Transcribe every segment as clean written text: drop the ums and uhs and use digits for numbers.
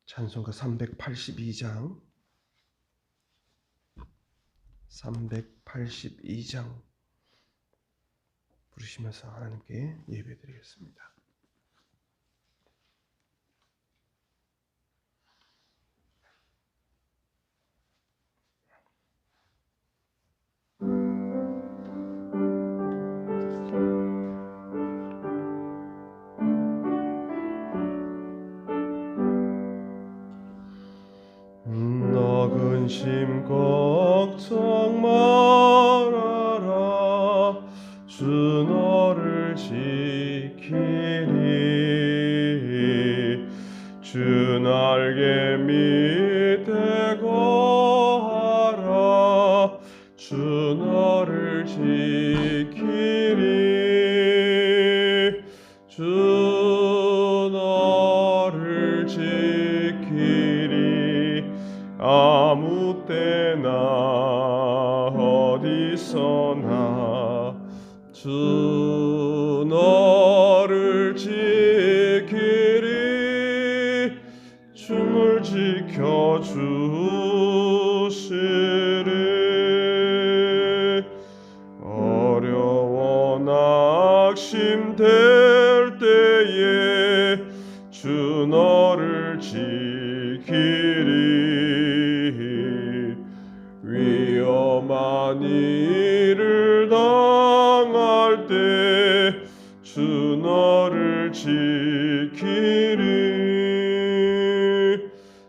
찬송가 382장 부르시면서 하나님께 예배드리겠습니다. 근심 걱정 말아라. 주 너를 지키리. 주 날개 밑에 거하라. 주 너를 지키리. 주 너를 지키리. 아무 때나 어디서나 주 너를 지키리. 춤을 지켜주시리. 어려워 낙심될 때에 주 너를 지키리. 위험한 일을 당할 때 주 너를 지키리.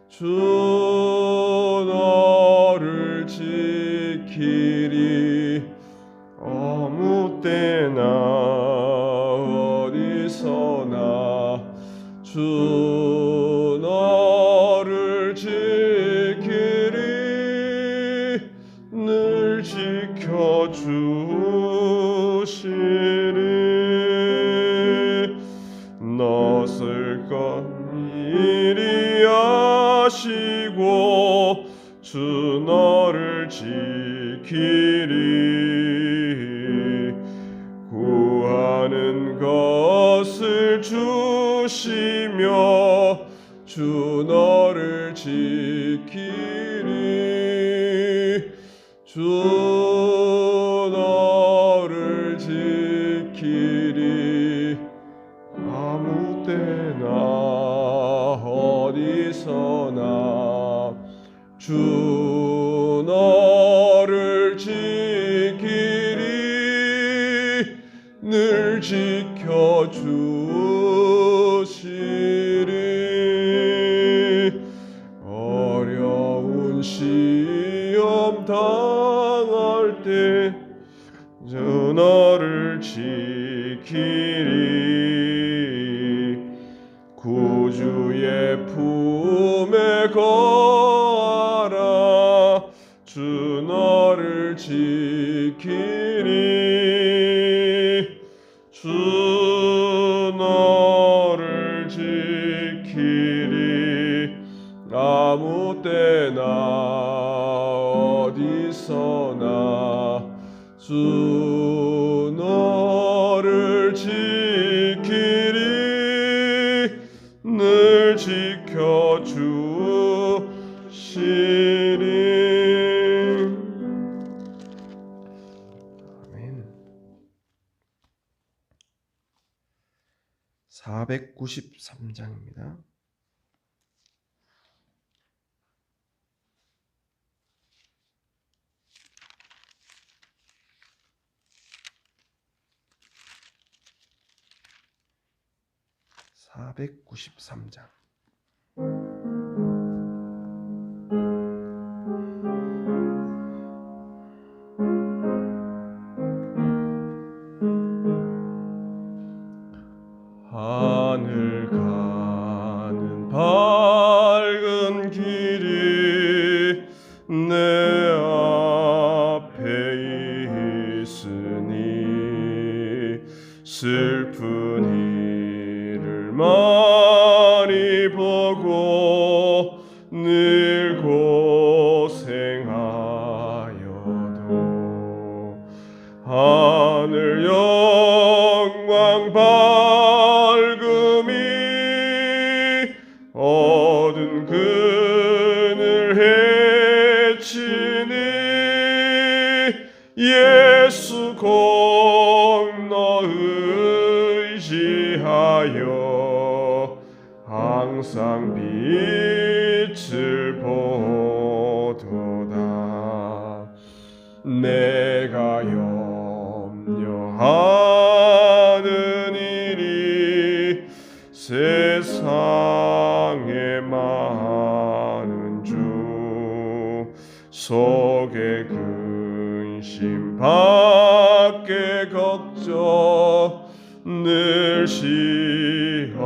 주 너를 지키리. 아무 때나 어디서나 주 너를 지키리. 늘 지켜주시리. 낯설 것 미리 아시고 주 너를 지키리. 구하는 것을 주시며 주 너를 지키리. 주 너를 지키리. 아무 때나 어디서나 주 너를 지키리. 늘 지켜주시리. 어려운 시험 당할 때 주 너를 지키리. 구주의 품에 거하라. 주 너를 지키리. 주 너를 지키리. 아무 때나 어디서나 주 너를 지키리. 늘 지켜주시리. 아멘. 493장입니다. 하늘 가는 밝은 길이 내 앞에 있으니 슬픈 일을 많이 보고 늘 고생하여도 하늘 영광 밝음이 얻은 그 의지하여 항상 빛을 보도다. 내가 염려하는 일이 세상에 많은 주 속에 근심 밖에 걱정 늘 시험하여도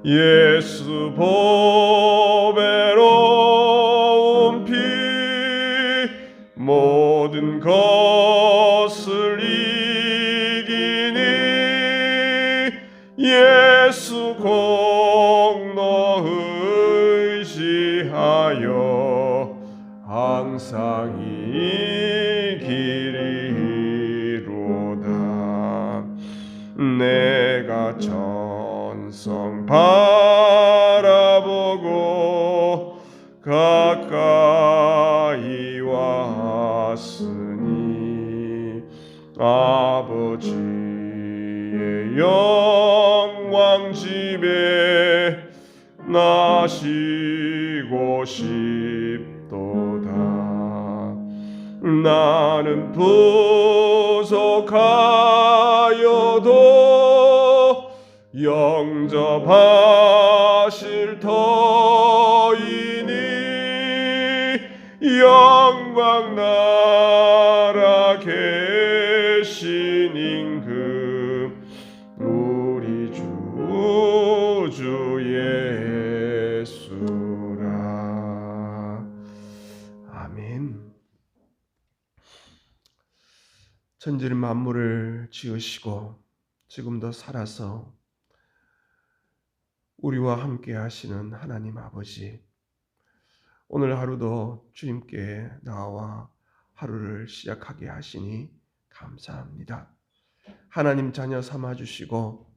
예수 보배로운 피 모든 것을 이기니 예수 공로 의지하여 항상 이기리로다. 내가 전성 바라보고 가까이 왔으니 아버지의 영광 집에 나시고 싶도다. 나는 부족하여도 영접하실 터이니 영광 나라 계신 임금 우리 주 예수라. 아멘. 천지를 만물을 지으시고 지금도 살아서 우리와 함께 하시는 하나님 아버지, 오늘 하루도 주님께 나와 하루를 시작하게 하시니 감사합니다. 하나님 자녀 삼아주시고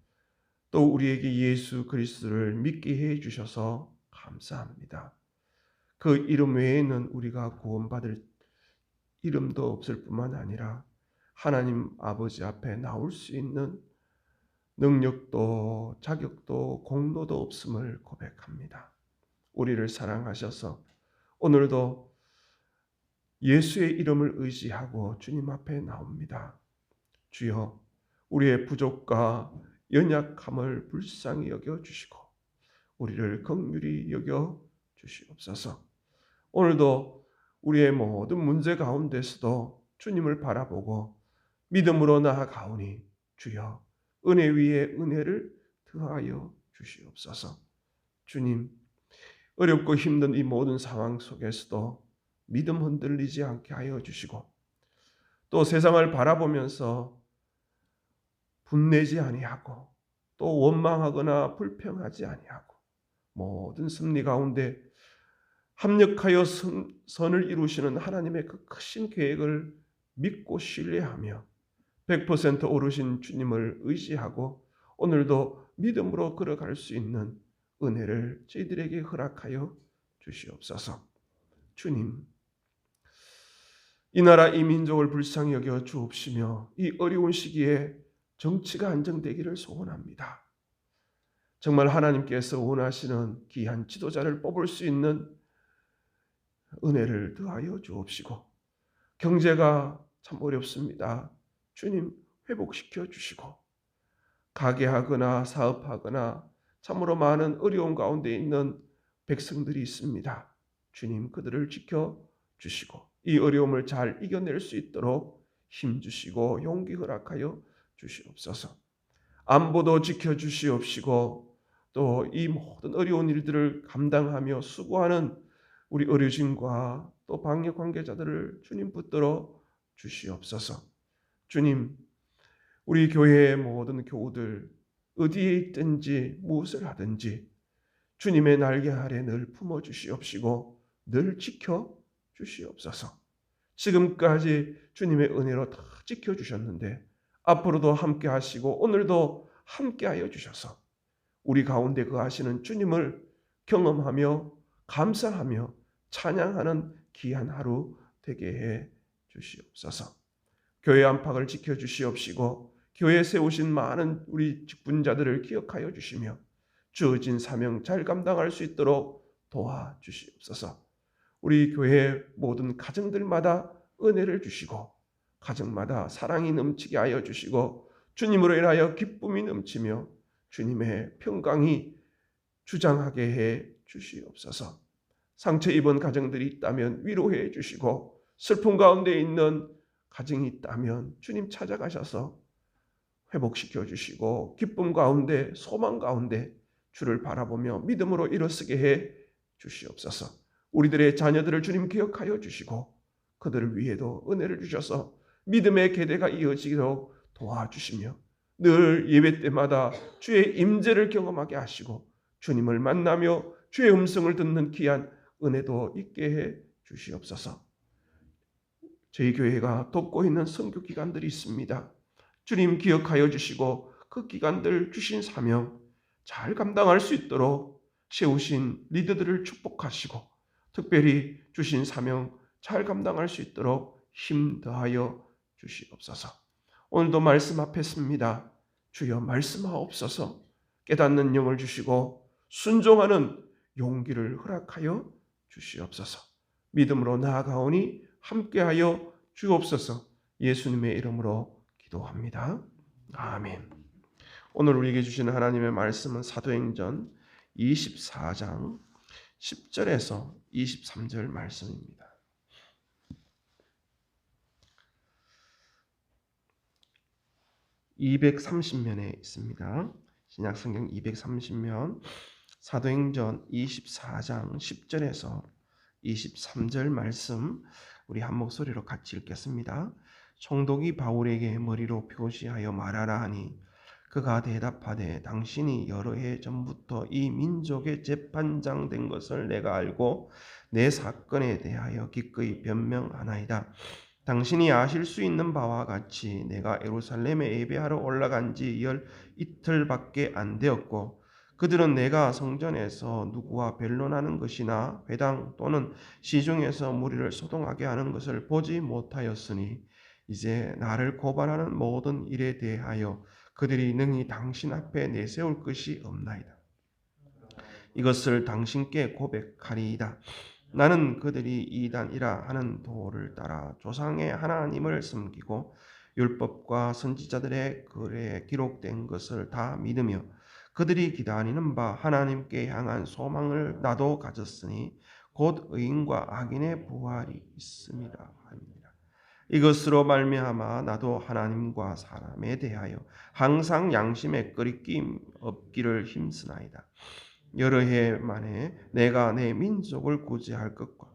또 우리에게 예수 그리스도를 믿게 해주셔서 감사합니다. 그 이름 외에는 우리가 구원받을 이름도 없을 뿐만 아니라 하나님 아버지 앞에 나올 수 있는 능력도 자격도 공로도 없음을 고백합니다. 우리를 사랑하셔서 오늘도 예수의 이름을 의지하고 주님 앞에 나옵니다. 주여, 우리의 부족과 연약함을 불쌍히 여겨주시고 우리를 긍휼히 여겨주시옵소서. 오늘도 우리의 모든 문제 가운데서도 주님을 바라보고 믿음으로 나아가오니 주여, 은혜 위에 은혜를 더하여 주시옵소서. 주님, 어렵고 힘든 이 모든 상황 속에서도 믿음 흔들리지 않게 하여 주시고 또 세상을 바라보면서 분내지 아니하고 또 원망하거나 불평하지 아니하고 모든 승리 가운데 합력하여 선을 이루시는 하나님의 그 크신 계획을 믿고 신뢰하며 100% 오르신 주님을 의지하고 오늘도 믿음으로 걸어갈 수 있는 은혜를 저희들에게 허락하여 주시옵소서. 주님, 이 나라 이 민족을 불쌍히 여겨 주옵시며 이 어려운 시기에 정치가 안정되기를 소원합니다. 정말 하나님께서 원하시는 귀한 지도자를 뽑을 수 있는 은혜를 더하여 주옵시고 경제가 참 어렵습니다. 주님, 회복시켜 주시고 가게하거나 사업하거나 참으로 많은 어려운 가운데 있는 백성들이 있습니다. 주님, 그들을 지켜주시고 이 어려움을 잘 이겨낼 수 있도록 힘주시고 용기 허락하여 주시옵소서. 안보도 지켜주시옵시고 또 이 모든 어려운 일들을 감당하며 수고하는 우리 의료진과 또 방역 관계자들을 주님 붙들어 주시옵소서. 주님, 우리 교회의 모든 교우들 어디에 있든지 무엇을 하든지 주님의 날개 아래 늘 품어주시옵시고 늘 지켜주시옵소서. 지금까지 주님의 은혜로 다 지켜주셨는데 앞으로도 함께 하시고 오늘도 함께 하여 주셔서 우리 가운데 거하시는 주님을 경험하며 감사하며 찬양하는 귀한 하루 되게 해 주시옵소서. 교회 안팎을 지켜주시옵시고 교회에 세우신 많은 우리 직분자들을 기억하여 주시며 주어진 사명 잘 감당할 수 있도록 도와주시옵소서. 우리 교회 모든 가정들마다 은혜를 주시고 가정마다 사랑이 넘치게 하여 주시고 주님으로 인하여 기쁨이 넘치며 주님의 평강이 주장하게 해 주시옵소서. 상처 입은 가정들이 있다면 위로해 주시고 슬픔 가운데 있는 가정이 있다면 주님 찾아가셔서 회복시켜 주시고 기쁨 가운데 소망 가운데 주를 바라보며 믿음으로 일어서게 해 주시옵소서. 우리들의 자녀들을 주님 기억하여 주시고 그들을 위해도 은혜를 주셔서 믿음의 계대가 이어지도록 도와주시며 늘 예배 때마다 주의 임재를 경험하게 하시고 주님을 만나며 주의 음성을 듣는 귀한 은혜도 있게 해 주시옵소서. 저희 교회가 돕고 있는 선교 기관들이 있습니다. 주님 기억하여 주시고 그 기관들 주신 사명 잘 감당할 수 있도록 세우신 리더들을 축복하시고 특별히 주신 사명 잘 감당할 수 있도록 힘 더하여 주시옵소서. 오늘도 말씀 앞에 습니다. 주여 말씀하옵소서. 깨닫는 영을 주시고 순종하는 용기를 허락하여 주시옵소서. 믿음으로 나아가오니 함께하여 주옵소서. 예수님의 이름으로 기도합니다. 아멘. 오늘 우리에게 주시는 하나님의 말씀은 사도행전 24장 10절에서 23절 말씀입니다. (230면에) 있습니다. 신약성경 230면 사도행전 24장 10절에서 23절 말씀 우리 한 목소리로 같이 읽겠습니다. 총독이 바울에게 머리로 표시하여 말하라 하니 그가 대답하되 당신이 여러 해 전부터 이 민족의 재판장 된 것을 내가 알고 내 사건에 대하여 기꺼이 변명하나이다. 당신이 아실 수 있는 바와 같이 내가 예루살렘에 예배하러 올라간 지 이틀밖에 안 되었고 그들은 내가 성전에서 누구와 변론하는 것이나 회당 또는 시중에서 무리를 소동하게 하는 것을 보지 못하였으니 이제 나를 고발하는 모든 일에 대하여 그들이 능히 당신 앞에 내세울 것이 없나이다. 이것을 당신께 고백하리이다. 나는 그들이 이단이라 하는 도를 따라 조상의 하나님을 섬기고 율법과 선지자들의 글에 기록된 것을 다 믿으며 그들이 기다리는 바 하나님께 향한 소망을 나도 가졌으니 곧 의인과 악인의 부활이 있음이라 합니다. 이것으로 말미암아 나도 하나님과 사람에 대하여 항상 양심에 끄리낌 없기를 힘쓰나이다. 여러 해 만에 내가 내 민족을 구제할 것과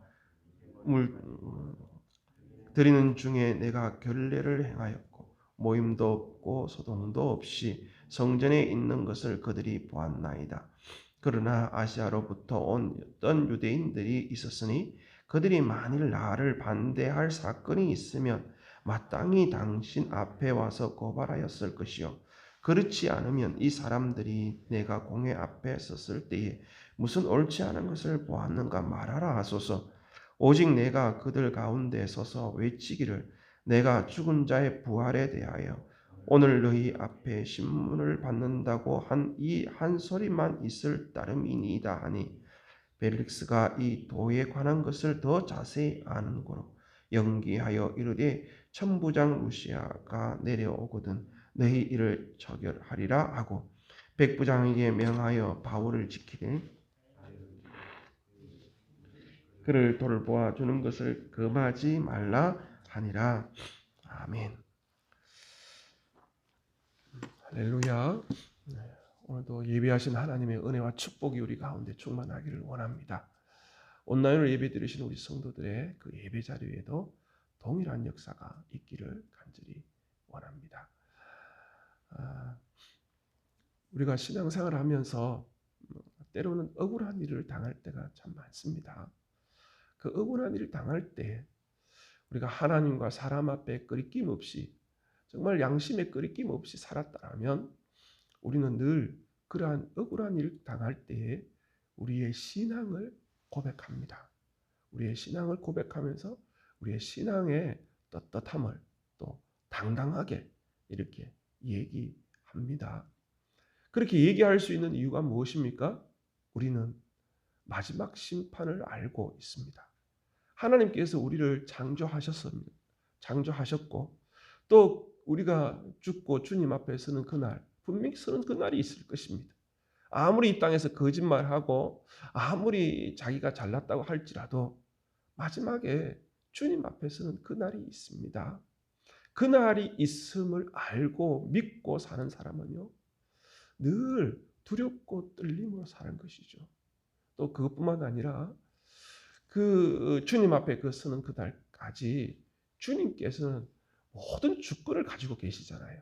드리는 중에 내가 결례를 행하였고 모임도 없고 소동도 없이 성전에 있는 것을 그들이 보았나이다. 그러나 아시아로부터 온 어떤 유대인들이 있었으니 그들이 만일 나를 반대할 사건이 있으면 마땅히 당신 앞에 와서 고발하였을 것이요 그렇지 않으면 이 사람들이 내가 공회 앞에 섰을 때에 무슨 옳지 않은 것을 보았는가 말하라 하소서. 오직 내가 그들 가운데 서서 외치기를 내가 죽은 자의 부활에 대하여 오늘 너희 앞에 신문을 받는다고 한 이 한 소리만 있을 따름이니이다 하니 벨릭스가 이 도에 관한 것을 더 자세히 아는 고로 연기하여 이르되 천부장 루시아가 내려오거든 너희 이를 처결하리라 하고 백부장에게 명하여 바울을 지키되 그를 돌보아 주는 것을 금하지 말라 하니라. 아멘. 할렐루야. 오늘도 예배하신 하나님의 은혜와 축복이 우리 가운데 충만하기를 원합니다. 온라인으로 예배 드리시는 우리 성도들의 그 예배 자리에도 동일한 역사가 있기를 간절히 원합니다. 우리가 신앙생활을 하면서 때로는 억울한 일을 당할 때가 참 많습니다. 그 억울한 일을 당할 때 우리가 하나님과 사람 앞에 끄리낌 없이 정말 양심에 끄리낌 없이 살았다면 우리는 늘 그러한 억울한 일을 당할 때에 우리의 신앙을 고백합니다. 우리의 신앙을 고백하면서 우리의 신앙의 떳떳함을 또 당당하게 이렇게 얘기합니다. 그렇게 얘기할 수 있는 이유가 무엇입니까? 우리는 마지막 심판을 알고 있습니다. 하나님께서 우리를 창조하셨고 또 우리가 죽고 주님 앞에 서는 그날, 분명히 서는 그날이 있을 것입니다. 아무리 이 땅에서 거짓말하고 아무리 자기가 잘났다고 할지라도 마지막에 주님 앞에 서는 그날이 있습니다. 그날이 있음을 알고 믿고 사는 사람은요, 늘 두렵고 떨림으로 사는 것이죠. 또 그것뿐만 아니라 그 주님 앞에 그 서는 그날까지 주님께서는 모든 주권을 가지고 계시잖아요.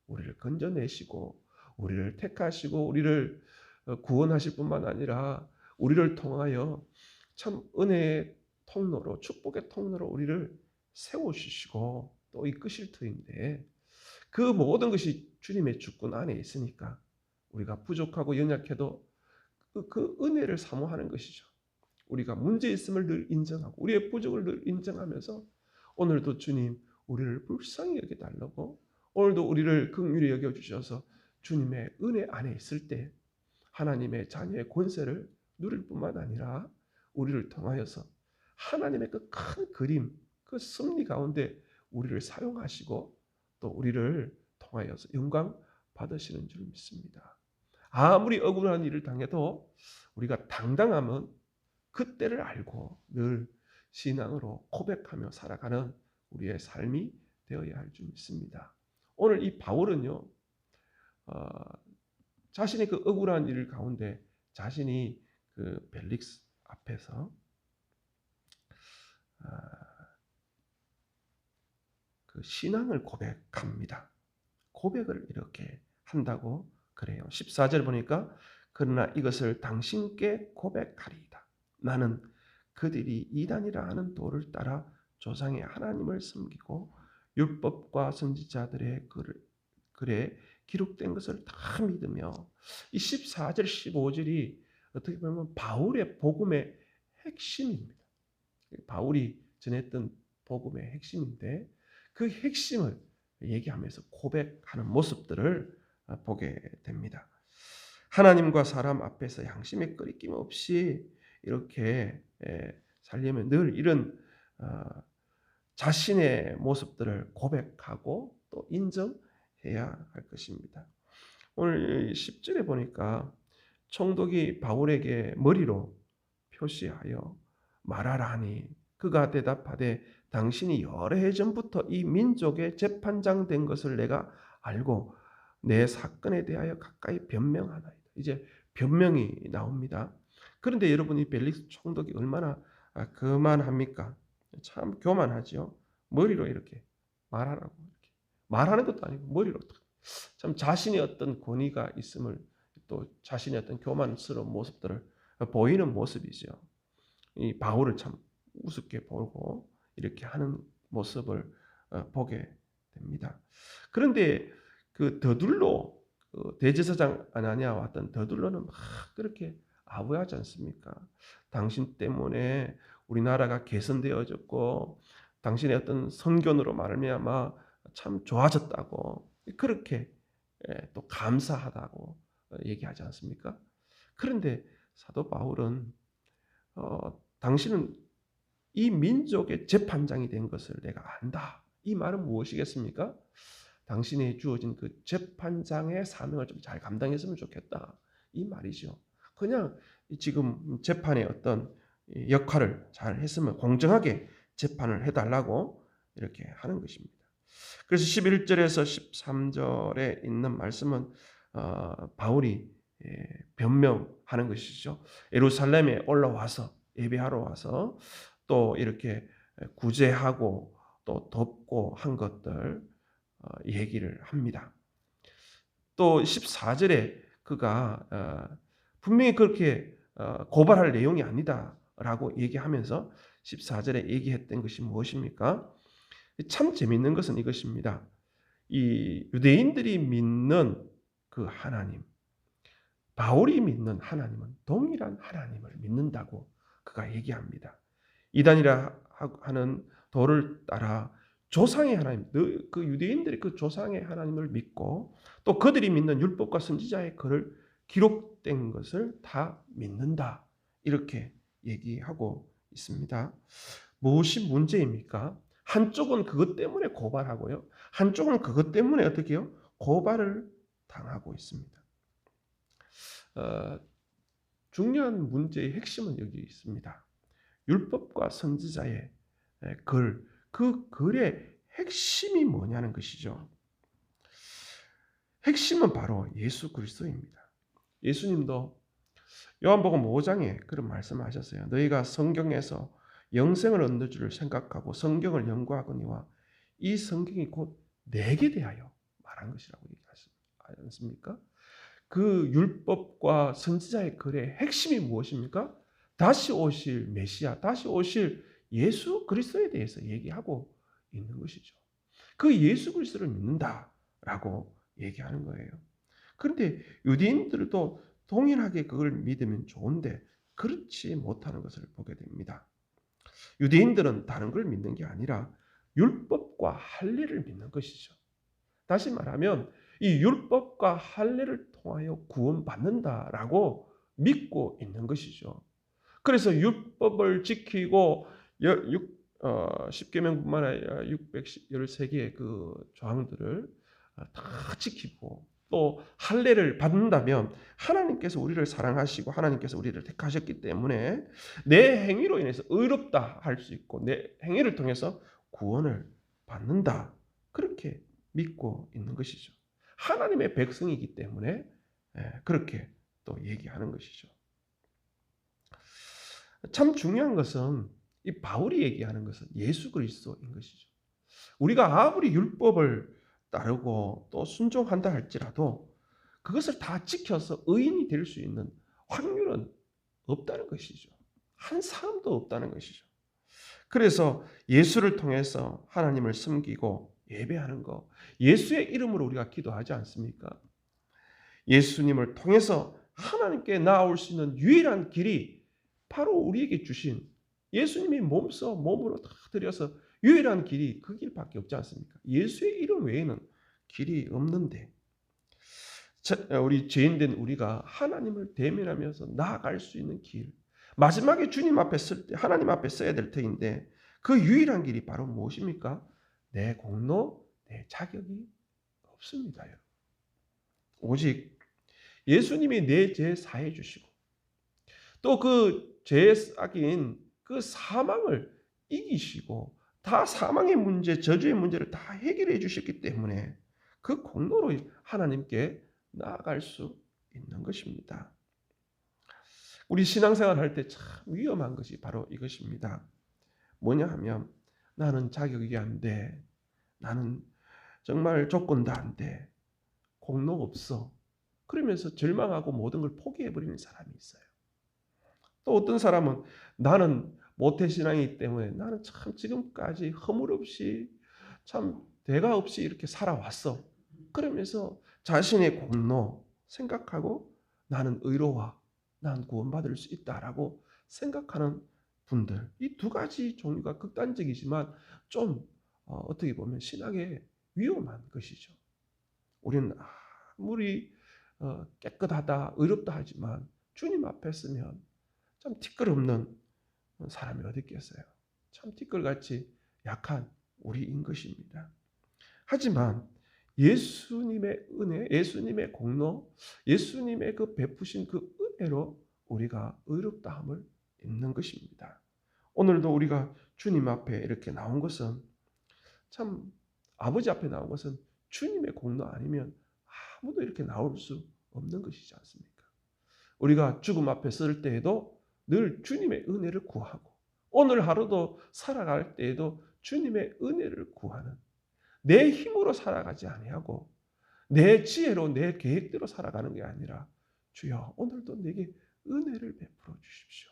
우리를 건져내시고 우리를 택하시고 우리를 구원하실 뿐만 아니라 우리를 통하여 참 은혜의 통로로, 축복의 통로로 우리를 세우시고 또 이끄실 터인데, 그 모든 것이 주님의 주권 안에 있으니까 우리가 부족하고 연약해도 그 은혜를 사모하는 것이죠. 우리가 문제 있음을 늘 인정하고 우리의 부족을 늘 인정하면서 오늘도 주님 우리를 불쌍히 여겨달라고, 오늘도 우리를 긍휼히 여겨주셔서 주님의 은혜 안에 있을 때 하나님의 자녀의 권세를 누릴 뿐만 아니라 우리를 통하여서 하나님의 그 큰 그림, 그 섭리 가운데 우리를 사용하시고 또 우리를 통하여서 영광 받으시는 줄 믿습니다. 아무리 억울한 일을 당해도 우리가 당당함은 그때를 알고 늘 신앙으로 고백하며 살아가는 우리의 삶이 되어야 할 줄 믿습니다. 오늘 이 바울은요, 자신이 그 억울한 일 가운데 자신이 그 벨릭스 앞에서 그 신앙을 고백합니다. 고백을 이렇게 한다고 그래요. 14절 보니까 그러나 이것을 당신께 고백하리이다. 나는 그들이 이단이라 하는 도를 따라 조상의 하나님을 섬기고 율법과 선지자들의 글에 기록된 것을 다 믿으며, 이 14절 15절이 어떻게 보면 바울의 복음의 핵심입니다. 바울이 전했던 복음의 핵심인데 그 핵심을 얘기하면서 고백하는 모습들을 보게 됩니다. 하나님과 사람 앞에서 양심의 끄리낌 없이 이렇게 살려면 늘 이런 자신의 모습들을 고백하고 또 인정해야 할 것입니다. 오늘 10절에 보니까 총독이 바울에게 머리로 표시하여 말하라 하니 그가 대답하되 당신이 여러 해 전부터 이 민족의 재판장 된 것을 내가 알고 내 사건에 대하여 가까이 변명하나이다. 이제 변명이 나옵니다. 그런데 여러분, 이 벨릭스 총독이 얼마나 교만합니까? 참 교만하죠. 머리로 이렇게 말하라고, 이렇게 말하는 것도 아니고 머리로 참 자신의 어떤 권위가 있음을, 또 자신의 어떤 교만스러운 모습들을 보이는 모습이죠. 이 바울을 참 우습게 보고 이렇게 하는 모습을 보게 됩니다. 그런데 그 더둘로, 대제사장 아나니아와 왔던 더둘로는 막 그렇게 아부하지 않습니까? 당신 때문에 우리나라가 개선되어졌고 당신의 어떤 선견으로 말미암아 참 좋아졌다고, 그렇게 또 감사하다고 얘기하지 않습니까? 그런데 사도 바울은 당신은 이 민족의 재판장이 된 것을 내가 안다. 이 말은 무엇이겠습니까? 당신이 주어진 그 재판장의 사명을 좀 잘 감당했으면 좋겠다. 이 말이죠. 그냥 지금 재판의 어떤 역할을 잘 했으면 공정하게 재판을 해달라고 이렇게 하는 것입니다. 그래서 11절에서 13절에 있는 말씀은 바울이 변명하는 것이죠. 예루살렘에 올라와서 예배하러 와서 또 이렇게 구제하고 또 돕고 한 것들 얘기를 합니다. 또 14절에 그가 분명히 그렇게 고발할 내용이 아니다라고 얘기하면서 14절에 얘기했던 것이 무엇입니까? 참 재미있는 것은 이것입니다. 이 유대인들이 믿는 그 하나님, 바울이 믿는 하나님은 동일한 하나님을 믿는다고 그가 얘기합니다. 이단이라 하는 도를 따라 조상의 하나님, 그 유대인들이 그 조상의 하나님을 믿고 또 그들이 믿는 율법과 선지자의 글을 기록된 것을 다 믿는다. 이렇게 얘기하고 있습니다. 무엇이 문제입니까? 한쪽은 그것 때문에 고발하고요. 한쪽은 그것 때문에 어떻게 해요? 고발을 당하고 있습니다. 중요한 문제의 핵심은 여기 있습니다. 율법과 선지자의 글, 그 글의 핵심이 뭐냐는 것이죠. 핵심은 바로 예수 그리스도입니다. 예수님도 요한복음 5장에 그런 말씀을 하셨어요. 너희가 성경에서 영생을 얻는 줄을 생각하고 성경을 연구하거니와 이 성경이 곧 내게 대하여 말한 것이라고 얘기하지 않습니까? 그 율법과 선지자의 글의 핵심이 무엇입니까? 다시 오실 메시아, 다시 오실 예수 그리스도에 대해서 얘기하고 있는 것이죠. 그 예수 그리스도를 믿는다라고 얘기하는 거예요. 그런데 유대인들도 동일하게 그걸 믿으면 좋은데 그렇지 못하는 것을 보게 됩니다. 유대인들은 다른 걸 믿는 게 아니라 율법과 할례를 믿는 것이죠. 다시 말하면 이 율법과 할례를 통하여 구원받는다라고 믿고 있는 것이죠. 그래서 율법을 지키고 10계명뿐만 아니라 613개의 그 조항들을 다 지키고 또 할례를 받는다면 하나님께서 우리를 사랑하시고 하나님께서 우리를 택하셨기 때문에 내 행위로 인해서 의롭다 할 수 있고 내 행위를 통해서 구원을 받는다. 그렇게 믿고 있는 것이죠. 하나님의 백성이기 때문에 그렇게 또 얘기하는 것이죠. 참 중요한 것은 이 바울이 얘기하는 것은 예수 그리스도인 것이죠. 우리가 아무리 율법을 따르고 또 순종한다 할지라도 그것을 다 지켜서 의인이 될 수 있는 확률은 없다는 것이죠. 한 사람도 없다는 것이죠. 그래서 예수를 통해서 하나님을 섬기고 예배하는 것, 예수의 이름으로 우리가 기도하지 않습니까? 예수님을 통해서 하나님께 나아올 수 있는 유일한 길이 바로 우리에게 주신 예수님이 몸으로 다 들여서 유일한 길이 그 길밖에 없지 않습니까? 예수의 이름 외에는 길이 없는데 우리 죄인된 우리가 하나님을 대면하면서 나아갈 수 있는 길, 마지막에 주님 앞에 설 때 하나님 앞에 서야 될 터인데 그 유일한 길이 바로 무엇입니까? 내 공로, 내 자격이 없습니다. 여러분. 오직 예수님이 내 죄 사해 주시고 또 그 죄의 싹인 그 사망을 이기시고 다 사망의 문제, 저주의 문제를 다 해결해 주셨기 때문에 그 공로로 하나님께 나아갈 수 있는 것입니다. 우리 신앙생활 할 때 참 위험한 것이 바로 이것입니다. 뭐냐 하면 나는 자격이 안 돼. 나는 정말 조건도 안 돼. 공로 없어. 그러면서 절망하고 모든 걸 포기해버리는 사람이 있어요. 또 어떤 사람은 나는 모태신앙이기 때문에 나는 참 지금까지 허물 없이 참 대가 없이 이렇게 살아왔어. 그러면서 자신의 공로 생각하고 나는 의로와 난 구원받을 수 있다라고 생각하는 분들. 이 두 가지 종류가 극단적이지만 좀 어떻게 보면 신학에 위험한 것이죠. 우리는 아무리 깨끗하다, 의롭다 하지만 주님 앞에 서면 참 티끌없는 사람이 어디 있겠어요. 참 티끌같이 약한 우리인 것입니다. 하지만 예수님의 은혜, 예수님의 공로, 예수님의 그 베푸신 그 은혜로 우리가 의롭다함을 입는 것입니다. 오늘도 우리가 주님 앞에 이렇게 나온 것은 참 아버지 앞에 나온 것은 주님의 공로 아니면 아무도 이렇게 나올 수 없는 것이지 않습니까? 우리가 죽음 앞에 설 때에도 늘 주님의 은혜를 구하고 오늘 하루도 살아갈 때에도 주님의 은혜를 구하는 내 힘으로 살아가지 아니하고 내 지혜로 내 계획대로 살아가는 게 아니라 주여 오늘도 내게 은혜를 베풀어 주십시오.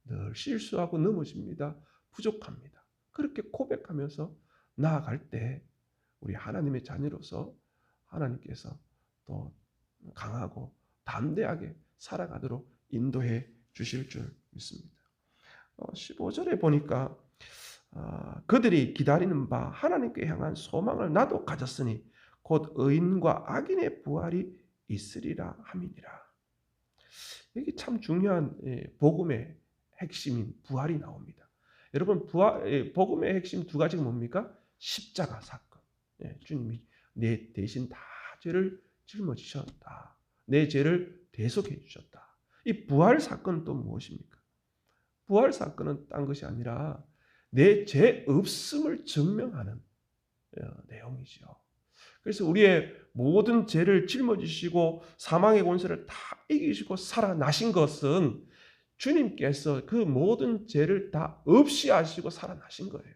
늘 실수하고 넘어집니다. 부족합니다. 그렇게 고백하면서 나아갈 때 우리 하나님의 자녀로서 하나님께서 또 강하고 담대하게 살아가도록 인도해 주실 줄 믿습니다. 15절에 보니까 그들이 기다리는 바 하나님께 향한 소망을 나도 가졌으니 곧 의인과 악인의 부활이 있으리라 함이니라. 이게 참 중요한 복음의 핵심인 부활이 나옵니다. 여러분 복음의 핵심 두 가지가 뭡니까? 십자가 사건. 주님이 내 대신 다 죄를 짊어지셨다. 내 죄를 대속해 주셨다. 이 부활 사건은 또 무엇입니까? 부활 사건은 딴 것이 아니라 내 죄 없음을 증명하는 내용이죠. 그래서 우리의 모든 죄를 짊어지시고 사망의 권세를 다 이기시고 살아나신 것은 주님께서 그 모든 죄를 다 없이 하시고 살아나신 거예요.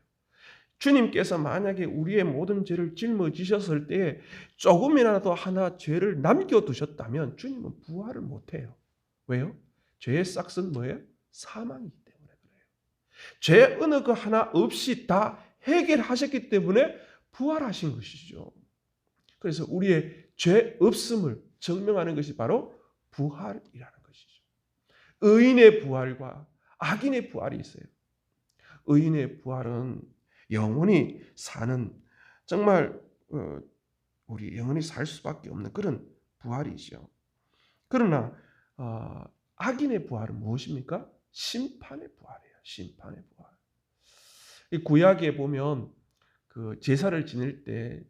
주님께서 만약에 우리의 모든 죄를 짊어지셨을 때 조금이라도 하나 죄를 남겨두셨다면 주님은 부활을 못해요. 왜요? 죄의 싹은 뭐예요? 사망이기 때문에 그래요. 죄 어느 그 하나 없이 다 해결하셨기 때문에 부활하신 것이죠. 그래서 우리의 죄 없음을 증명하는 것이 바로 부활이라는 것이죠. 의인의 부활과 악인의 부활이 있어요. 의인의 부활은 영원히 사는 정말 우리 영원히 살 수밖에 없는 그런 부활이죠. 그러나 악인의 부활은 무엇입니까? 심판의 부활이에요. 심판의 부활. 이 구약에 보면 그 제사를 지낼 때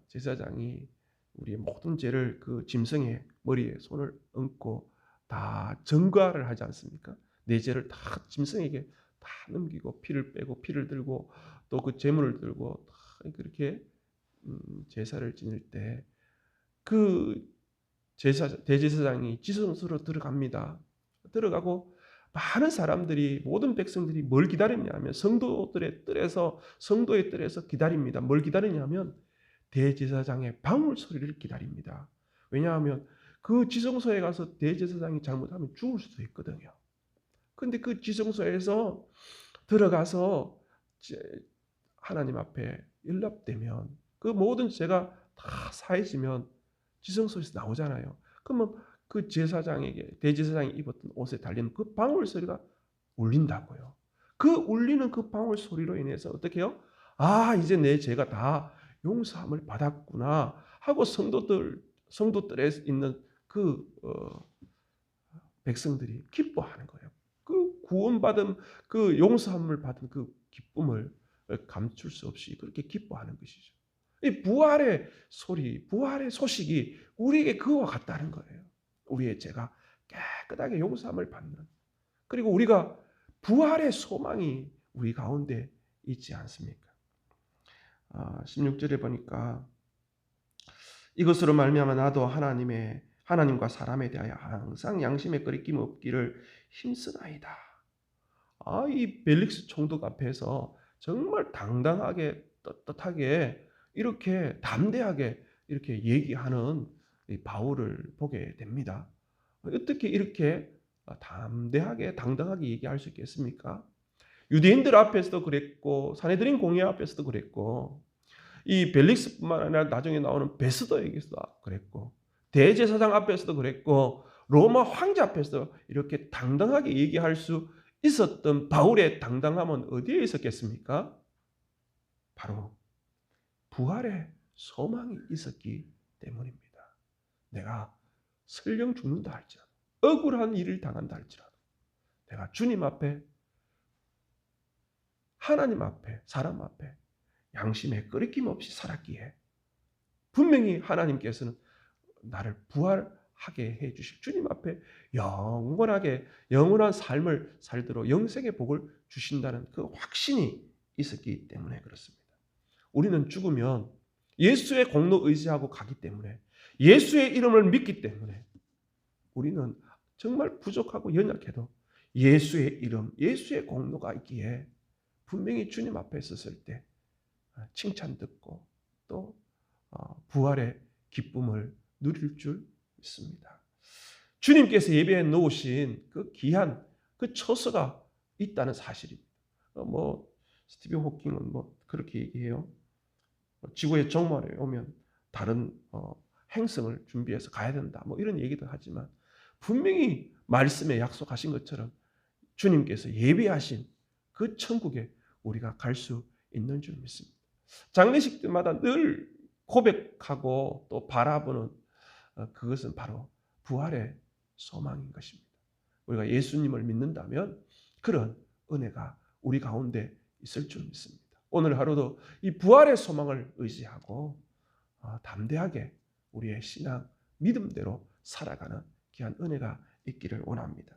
제사장이 우리의 모든 죄를 그 짐승의 머리에 손을 얹고 다 전가를 하지 않습니까? 내 죄를 다 짐승에게 다 넘기고 피를 빼고 피를 들고 또 그 제물을 들고 다 그렇게 제사를 지낼 때 그 대제사장이 지성소로 들어갑니다. 들어가고 많은 사람들이 모든 백성들이 뭘 기다리냐면 성도의 뜰에서 기다립니다. 뭘 기다리냐면 대제사장의 방울 소리를 기다립니다. 왜냐하면 그 지성소에 가서 대제사장이 잘못하면 죽을 수도 있거든요. 근데 그 지성소에서 들어가서 하나님 앞에 연락되면 그 모든 죄가 다 사해지면 지성소에서 나오잖아요. 그러면 그 대제사장이 입었던 옷에 달린 그 방울 소리가 울린다고요. 그 울리는 그 방울 소리로 인해서 어떻게 해요? 이제 내 죄가 다 용서함을 받았구나 하고 성도들에 있는 그 백성들이 기뻐하는 거예요. 그 구원받은 그 용서함을 받은 그 기쁨을 감출 수 없이 그렇게 기뻐하는 것이죠. 이 부활의 소리, 부활의 소식이 우리에게 그와 같다는 거예요. 우리의 죄가 깨끗하게 용서함을 받는, 그리고 우리가 부활의 소망이 우리 가운데 있지 않습니까? 16절에 보니까 이것으로 말미암아 나도 하나님과 사람에 대하여 항상 양심에 거리낌 없기를 힘쓰나이다. 이 벨릭스 총독 앞에서 정말 당당하게 떳떳하게 이렇게 담대하게 이렇게 얘기하는 바울을 보게 됩니다. 어떻게 이렇게 담대하게 당당하게 얘기할 수 있겠습니까? 유대인들 앞에서도 그랬고 사내들인 공회 앞에서도 그랬고 이 벨릭스뿐만 아니라 나중에 나오는 베스더에게서도 그랬고 대제사장 앞에서도 그랬고 로마 황제 앞에서도 이렇게 당당하게 얘기할 수 있었던 바울의 당당함은 어디에 있었겠습니까? 바로 부활의 소망이 있었기 때문입니다. 내가 설령 죽는다 할지라도 억울한 일을 당한다 할지라도 내가 주님 앞에 하나님 앞에 사람 앞에 양심에 끄리낌 없이 살았기에 분명히 하나님께서는 나를 부활하게 해주실 주님 앞에 영원한 삶을 살도록 영생의 복을 주신다는 그 확신이 있었기 때문에 그렇습니다. 우리는 죽으면 예수의 공로 의지하고 가기 때문에 예수의 이름을 믿기 때문에 우리는 정말 부족하고 연약해도 예수의 이름, 예수의 공로가 있기에 분명히 주님 앞에 섰을 때 칭찬 듣고 또 부활의 기쁨을 누릴 줄 믿습니다. 주님께서 예배해 놓으신 그 귀한 그 처소가 있다는 사실입니다. 스티븐 호킹은 그렇게 얘기해요. 지구의 종말에 오면 다른 행성을 준비해서 가야 된다. 이런 얘기도 하지만 분명히 말씀에 약속하신 것처럼 주님께서 예비하신 그 천국에 우리가 갈 수 있는 줄 믿습니다. 장례식 때마다 늘 고백하고 또 바라보는 그것은 바로 부활의 소망인 것입니다. 우리가 예수님을 믿는다면 그런 은혜가 우리 가운데 있을 줄 믿습니다. 오늘 하루도 이 부활의 소망을 의지하고 담대하게 우리의 신앙, 믿음대로 살아가는 귀한 은혜가 있기를 원합니다.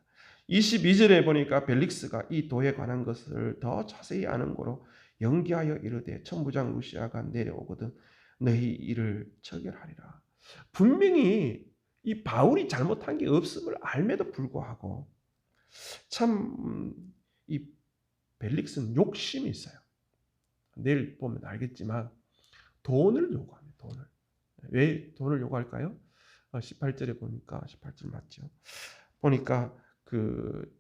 22절에 보니까 벨릭스가 이 도에 관한 것을 더 자세히 아는 고로 연기하여 이르되 천부장 루시아가 내려오거든 너희 일을 처결하리라. 분명히 이 바울이 잘못한 게 없음을 알매도 불구하고 참 이 벨릭스는 욕심이 있어요. 내일 보면 알겠지만 돈을 요구합니다. 돈을. 왜 돈을 요구할까요? 18절에 보니까 18절 맞죠? 보니까 그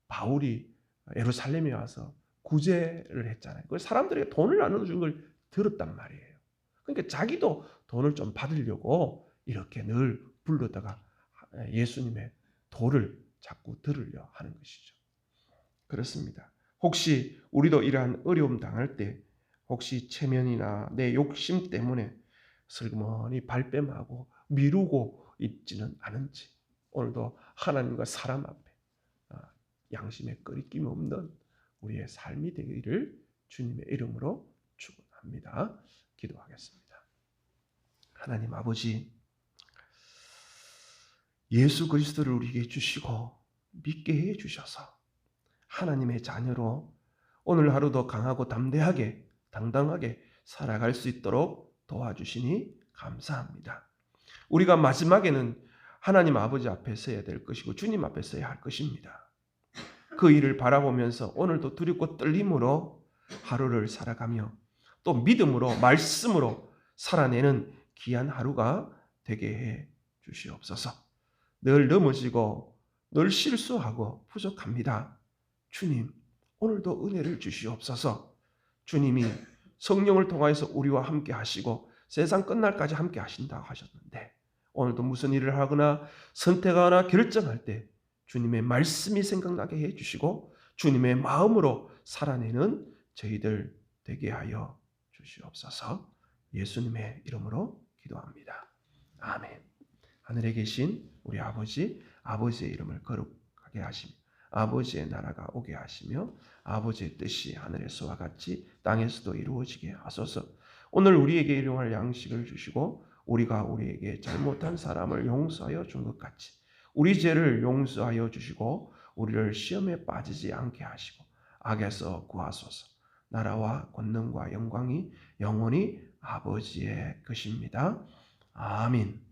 바울이 예루살렘에 와서 구제를 했잖아요. 그 사람들에게 돈을 나눠준 걸 들었단 말이에요. 그러니까 자기도 돈을 좀 받으려고 이렇게 늘 불러다가 예수님의 도를 자꾸 들으려 하는 것이죠. 그렇습니다. 혹시 우리도 이러한 어려움 당할 때 혹시 체면이나 내 욕심 때문에 슬그머니 발뺌하고 미루고 있지는 않은지 오늘도 하나님과 사람 앞에 양심에 끄리낌 없는 우리의 삶이 되기를 주님의 이름으로 축원합니다. 기도하겠습니다. 하나님 아버지, 예수 그리스도를 우리에게 주시고 믿게 해 주셔서 하나님의 자녀로 오늘 하루도 강하고 담대하게 당당하게 살아갈 수 있도록 도와주시니 감사합니다. 우리가 마지막에는 하나님 아버지 앞에 서야 될 것이고 주님 앞에 서야 할 것입니다. 그 일을 바라보면서 오늘도 두렵고 떨림으로 하루를 살아가며 또 믿음으로 말씀으로 살아내는 귀한 하루가 되게 해 주시옵소서. 늘 넘어지고 늘 실수하고 부족합니다. 주님, 오늘도 은혜를 주시옵소서. 주님이 성령을 통하여서 우리와 함께 하시고 세상 끝날까지 함께 하신다고 하셨는데 오늘도 무슨 일을 하거나 선택하거나 결정할 때 주님의 말씀이 생각나게 해주시고 주님의 마음으로 살아내는 저희들 되게 하여 주시옵소서. 예수님의 이름으로 기도합니다. 아멘. 하늘에 계신 우리 아버지, 아버지의 이름을 거룩하게 하시며 아버지의 나라가 오게 하시며 아버지의 뜻이 하늘에서와 같이 땅에서도 이루어지게 하소서. 오늘 우리에게 일용할 양식을 주시고 우리가 우리에게 잘못한 사람을 용서하여 준 것 같이 우리 죄를 용서하여 주시고 우리를 시험에 빠지지 않게 하시고 악에서 구하소서. 나라와 권능과 영광이 영원히 아버지의 것입니다. 아멘.